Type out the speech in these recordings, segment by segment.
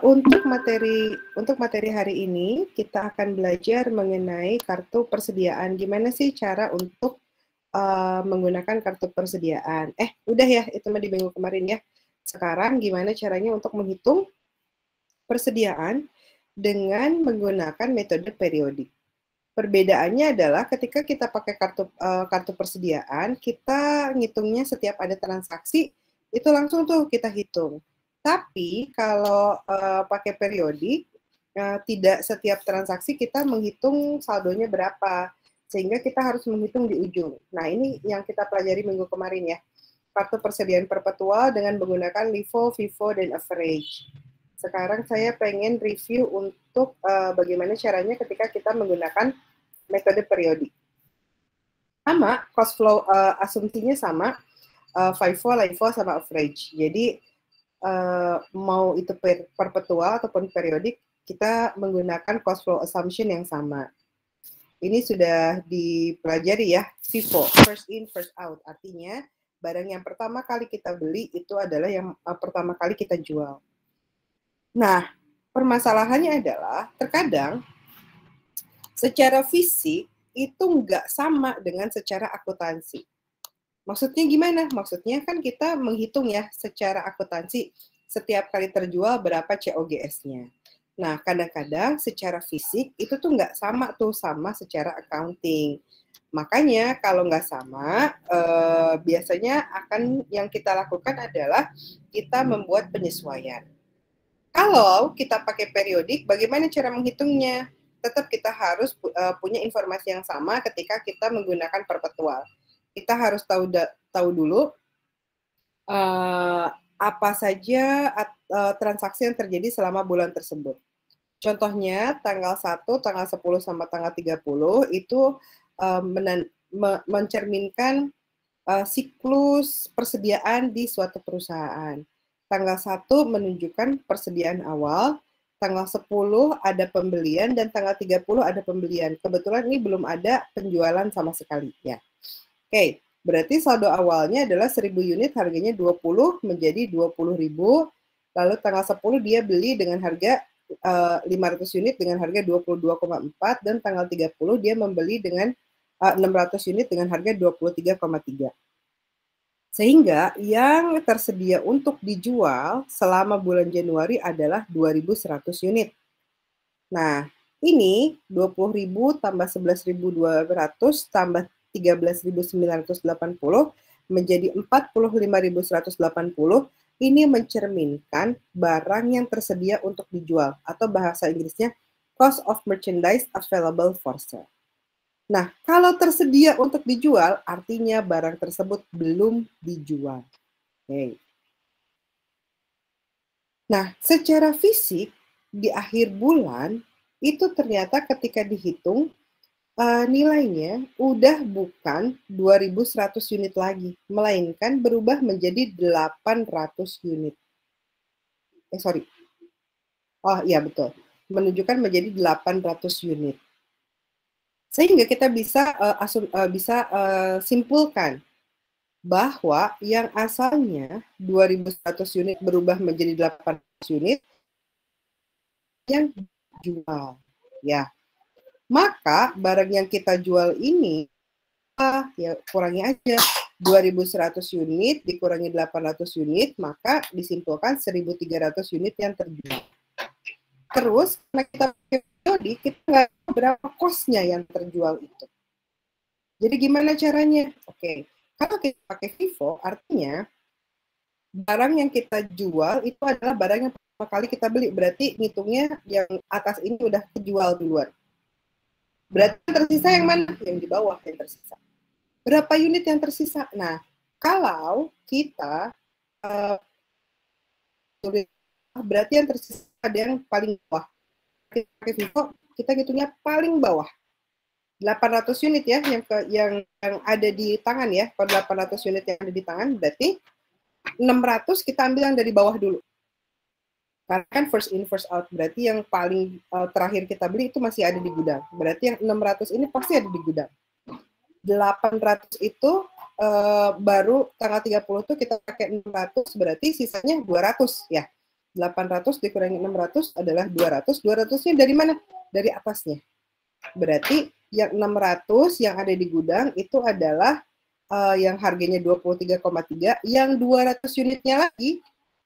Untuk materi hari ini kita akan belajar mengenai kartu persediaan. Gimana sih cara untuk menggunakan kartu persediaan? Udah ya, itu mah di minggu kemarin ya. Sekarang gimana caranya untuk menghitung persediaan dengan menggunakan metode periodik. Perbedaannya adalah ketika kita pakai kartu persediaan, kita ngitungnya setiap ada transaksi, itu langsung tuh kita hitung. Tapi kalau pakai periodik, tidak setiap transaksi kita menghitung saldonya berapa, sehingga kita harus menghitung di ujung. Nah, ini yang kita pelajari minggu kemarin ya. Kartu persediaan perpetual dengan menggunakan LIFO, FIFO, dan average. Sekarang saya pengen review untuk bagaimana caranya ketika kita menggunakan metode periodik. Sama, cost flow asumsinya sama, FIFO, LIFO, sama average. Jadi mau itu perpetual ataupun periodik, kita menggunakan cost flow assumption yang sama. Ini sudah dipelajari ya, FIFO, first in, first out. Artinya, barang yang pertama kali kita beli itu adalah yang pertama kali kita jual. Nah, permasalahannya adalah terkadang secara fisik itu nggak sama dengan secara akuntansi. Maksudnya gimana? Maksudnya kan kita menghitung ya secara akuntansi setiap kali terjual berapa COGS-nya. Nah, kadang-kadang secara fisik itu tuh nggak sama tuh sama secara accounting. Makanya kalau nggak sama, biasanya akan yang kita lakukan adalah kita membuat penyesuaian. Kalau kita pakai periodik, bagaimana cara menghitungnya? Tetap kita harus punya informasi yang sama ketika kita menggunakan perpetual. Kita harus tahu dulu apa saja transaksi yang terjadi selama bulan tersebut. Contohnya tanggal 1, tanggal 10 sama tanggal 30 itu mencerminkan siklus persediaan di suatu perusahaan. Tanggal 1 menunjukkan persediaan awal, tanggal 10 ada pembelian, dan tanggal 30 ada pembelian. Kebetulan ini belum ada penjualan sama sekali ya. Oke, berarti saldo awalnya adalah 1000 unit, harganya 20 menjadi 20.000. Lalu tanggal 10 dia beli dengan harga 500 unit dengan harga 22,4, dan tanggal 30 dia membeli dengan 600 unit dengan harga 23,3. Sehingga yang tersedia untuk dijual selama bulan Januari adalah 2.100 unit. Nah, ini 20.000 tambah 11.200 tambah 13.980 menjadi 45.180. Ini mencerminkan barang yang tersedia untuk dijual, atau bahasa Inggrisnya cost of merchandise available for sale. Nah, kalau tersedia untuk dijual, artinya barang tersebut belum dijual. Oke. Nah, secara fisik, di akhir bulan, itu ternyata ketika dihitung, nilainya udah bukan 2.100 unit lagi, melainkan berubah menjadi 800 unit. Sorry. Oh iya, betul. Menunjukkan menjadi 800 unit. Sehingga kita bisa simpulkan bahwa yang asalnya 2.100 unit berubah menjadi 800 unit yang dijual. Ya. Maka barang yang kita jual ini ya kurangi aja 2.100 unit dikurangi 800 unit, maka disimpulkan 1.300 unit yang terjual. Terus karena kita pakai periodik, kita nggak tahu berapa kosnya yang terjual itu. Jadi gimana caranya? Oke, kalau kita pakai FIFO, artinya barang yang kita jual itu adalah barang yang pertama kali kita beli. Berarti ngitungnya yang atas ini udah kejual duluan. Berarti yang tersisa yang mana? Yang di bawah yang tersisa. Berapa unit yang tersisa? Nah, kalau kita berarti yang tersisa ada yang paling bawah. Pakai FIFO, kita ngitungnya paling bawah. 800 unit ya yang ada di tangan ya. Kalau 800 unit yang ada di tangan berarti 600 kita ambil yang dari bawah dulu. Karena kan first in first out, berarti yang paling terakhir kita beli itu masih ada di gudang. Berarti yang 600 ini pasti ada di gudang. 800 itu baru tanggal 30 tuh kita pakai 600, berarti sisanya 200 ya. 800 dikurangi 600 adalah 200. 200-nya dari mana? Dari atasnya. Berarti yang 600 yang ada di gudang itu adalah yang harganya 23,3, yang 200 unitnya lagi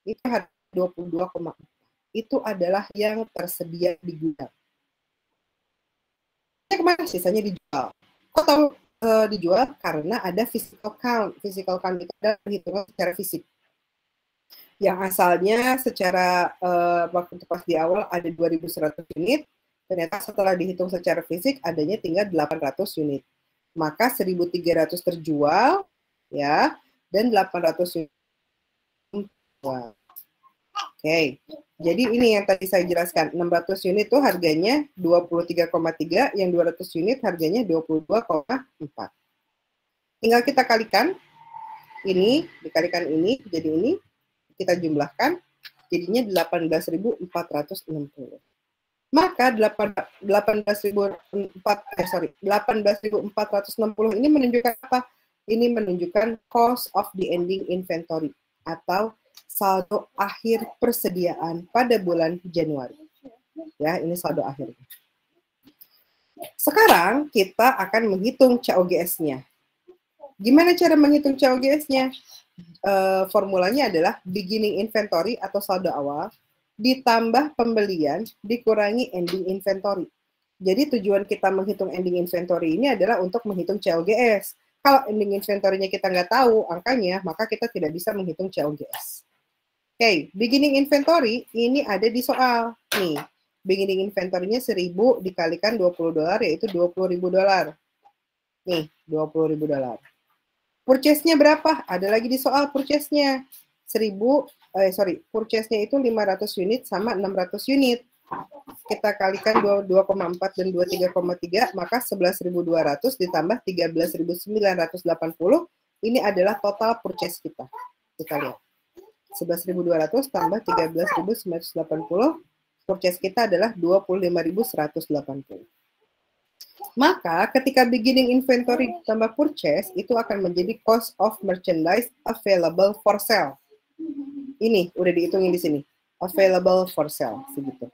itu harga 22,4. Itu adalah yang tersedia di gudang. Kemana sisanya dijual? Kok tahu dijual? Karena ada physical count. Physical count itu adalah perhitungan secara fisik. Yang asalnya secara waktu pas di awal ada 2.100 unit, ternyata setelah dihitung secara fisik adanya tinggal 800 unit. Maka 1.300 terjual, ya, dan 800 unit. Wow. Oke, jadi ini yang tadi saya jelaskan. 600 unit itu harganya 23,3, yang 200 unit harganya 22,4. Tinggal kita kalikan, ini dikalikan ini, jadi ini kita jumlahkan, jadinya 18.460. Maka 18.460 ini menunjukkan apa? Ini menunjukkan cost of the ending inventory atau saldo akhir persediaan pada bulan Januari. Ya, ini saldo akhir. Sekarang kita akan menghitung COGS-nya. Gimana cara menghitung COGS-nya? Formulanya adalah beginning inventory atau saldo awal ditambah pembelian dikurangi ending inventory. Jadi tujuan kita menghitung ending inventory ini adalah untuk menghitung COGS. Kalau ending inventory-nya kita nggak tahu angkanya, maka kita tidak bisa menghitung COGS. Oke, beginning inventory ini ada di soal. Nih, beginning inventory-nya 1.000 dikalikan $20, yaitu $20.000. Nih, $20.000. Purchase-nya berapa? Ada lagi di soal purchase-nya. Purchase-nya itu 500 unit sama 600 unit. Kita kalikan 22,4 dan 23,3, maka 11.200 ditambah 13.980, ini adalah total purchase kita. Kita lihat. 11.200 tambah 13.980, purchase kita adalah 25.180. Maka ketika beginning inventory tambah purchase, itu akan menjadi cost of merchandise available for sale. Ini udah dihitungin di sini, available for sale, segitu.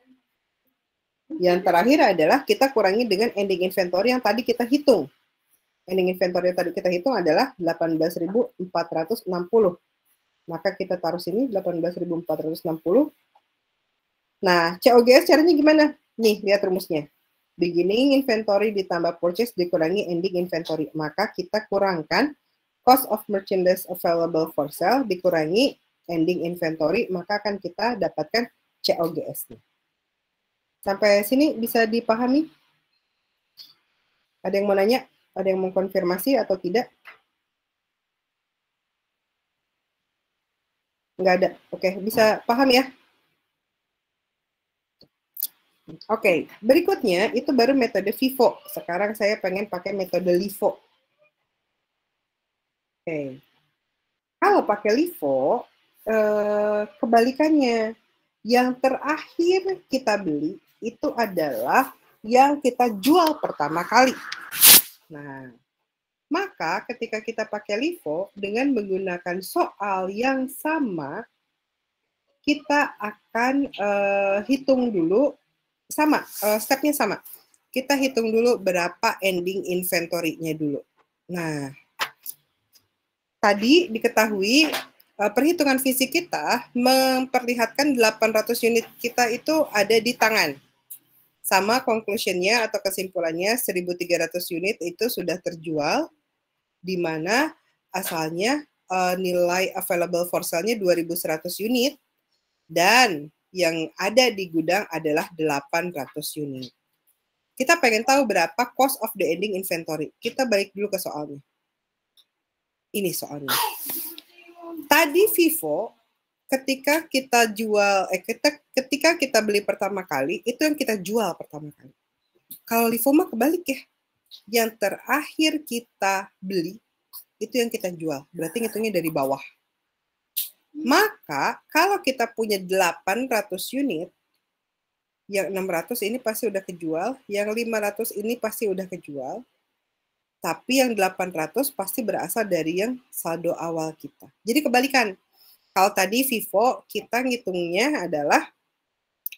Yang terakhir adalah kita kurangi dengan ending inventory yang tadi kita hitung. Ending inventory yang tadi kita hitung adalah 18.460. Maka kita taruh sini 18.460. Nah, COGS caranya gimana? Nih, lihat rumusnya. Beginning inventory ditambah purchase dikurangi ending inventory. Maka kita kurangkan cost of merchandise available for sale dikurangi ending inventory, maka akan kita dapatkan COGS-nya. Sampai sini bisa dipahami? Ada yang mau nanya? Ada yang mau konfirmasi atau tidak? Nggak ada. Oke, bisa paham ya? Oke, berikutnya itu baru metode FIFO. Sekarang saya pengen pakai metode LIFO. Oke. Kalau pakai LIFO, kebalikannya. Yang terakhir kita beli itu adalah yang kita jual pertama kali. Nah, maka ketika kita pakai LIFO dengan menggunakan soal yang sama, kita akan hitung dulu sama, stepnya sama. Kita hitung dulu berapa ending inventory-nya dulu. Nah, tadi diketahui perhitungan fisik kita memperlihatkan 800 unit kita itu ada di tangan. Sama conclusion-nya atau kesimpulannya 1.300 unit itu sudah terjual, di mana asalnya nilai available for sale-nya 2.100 unit, dan yang ada di gudang adalah 800 unit. Kita pengen tahu berapa cost of the ending inventory. Kita balik dulu ke soalnya. Ini soalnya. Tadi FIFO ketika kita jual, ketika kita beli pertama kali, itu yang kita jual pertama kali. Kalau LIFO mah kebalik ya. Yang terakhir kita beli, itu yang kita jual. Berarti ngitungnya dari bawah. Maka kalau kita punya 800 unit, yang 600 ini pasti udah kejual, yang 500 ini pasti udah kejual, tapi yang 800 pasti berasal dari yang saldo awal kita. Jadi kebalikan. Kalau tadi FIFO, kita ngitungnya adalah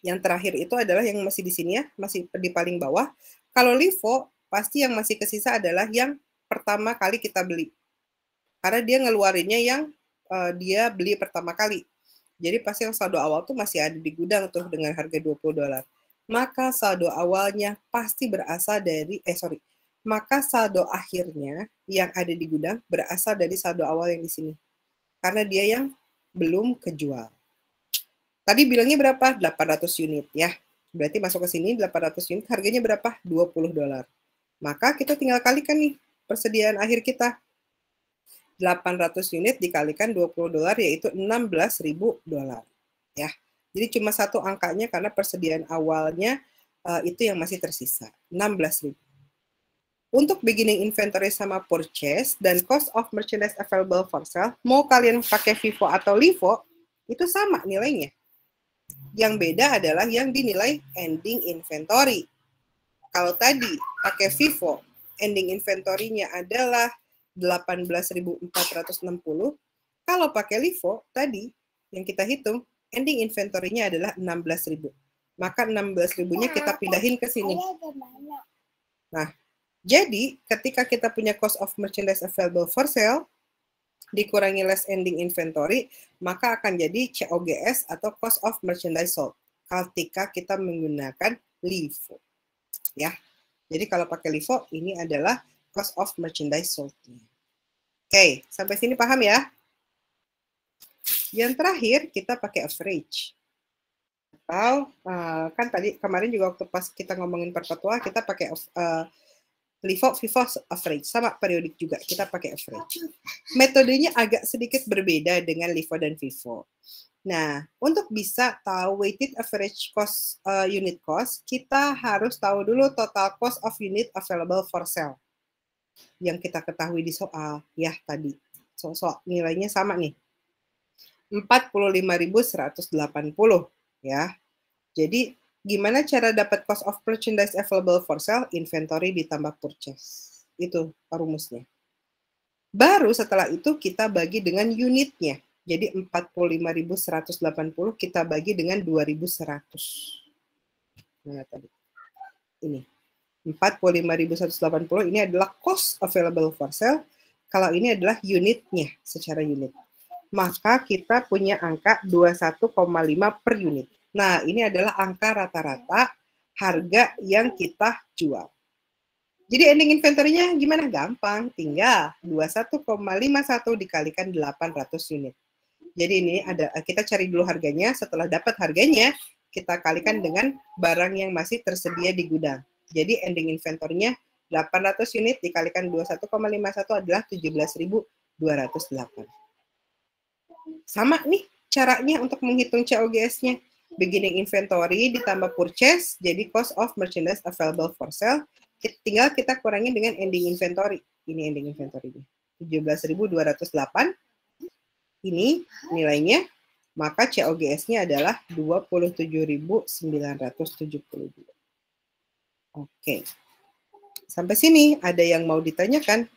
yang terakhir itu adalah yang masih di sini ya, masih di paling bawah. Kalau LIFO, pasti yang masih kesisa adalah yang pertama kali kita beli. Karena dia ngeluarinnya yang dia beli pertama kali. Jadi pasti yang saldo awal tuh masih ada di gudang tuh dengan harga $20. Maka saldo awalnya pasti berasal dari, maka saldo akhirnya yang ada di gudang berasal dari saldo awal yang di sini. Karena dia yang belum kejual. Tadi bilangnya berapa? 800 unit ya. Berarti masuk ke sini 800 unit, harganya berapa? $20. Maka kita tinggal kalikan nih persediaan akhir kita. 800 unit dikalikan $20 yaitu $16.000 ya. Jadi cuma satu angkanya karena persediaan awalnya itu yang masih tersisa, 16.000. Untuk beginning inventory sama purchase dan cost of merchandise available for sale, mau kalian pakai FIFO atau LIFO, itu sama nilainya. Yang beda adalah yang dinilai ending inventory. Kalau tadi pakai FIFO, ending inventory-nya adalah 18.460. Kalau pakai LIFO tadi yang kita hitung, ending inventory-nya adalah 16.000. Maka 16.000-nya kita pindahin ke sini. Nah, jadi ketika kita punya cost of merchandise available for sale dikurangi less ending inventory, maka akan jadi COGS atau cost of merchandise sold ketika kita menggunakan LIFO. Ya. Jadi kalau pakai LIFO ini adalah cost of merchandise sold. Oke, sampai sini paham ya? Yang terakhir kita pakai average. Atau kan tadi kemarin juga waktu pas kita ngomongin perpetual kita pakai LIFO, FIFO, average, sama periodik juga kita pakai average. Metodenya agak sedikit berbeda dengan LIFO dan FIFO. Nah, untuk bisa tahu weighted average cost unit cost, kita harus tahu dulu total cost of unit available for sale. Yang kita ketahui di soal, ya tadi. Soal nilainya sama nih. 45.180 ya. Jadi gimana cara dapat cost of merchandise available for sale? Inventory ditambah purchase. Itu rumusnya. Baru setelah itu kita bagi dengan unitnya. Jadi 45.180 kita bagi dengan 2.100. Nah, tadi. Ini. 45.180 ini adalah cost available for sale. Kalau ini adalah unitnya secara unit. Maka kita punya angka 21,5 per unit. Nah, ini adalah angka rata-rata harga yang kita jual. Jadi ending inventory-nya gimana? Gampang, tinggal 21,51 dikalikan 800 unit. Jadi ini ada kita cari dulu harganya, setelah dapat harganya, kita kalikan dengan barang yang masih tersedia di gudang. Jadi ending inventory-nya 800 unit dikalikan 21,51 adalah 17.208. Sama nih caranya untuk menghitung COGS-nya. Beginning inventory ditambah purchase, jadi cost of merchandise available for sale. Tinggal kita kurangi dengan ending inventory. Ini ending inventory-nya. 17.208. Ini nilainya. Maka COGS-nya adalah 27.972. Oke. Sampai sini ada yang mau ditanyakan?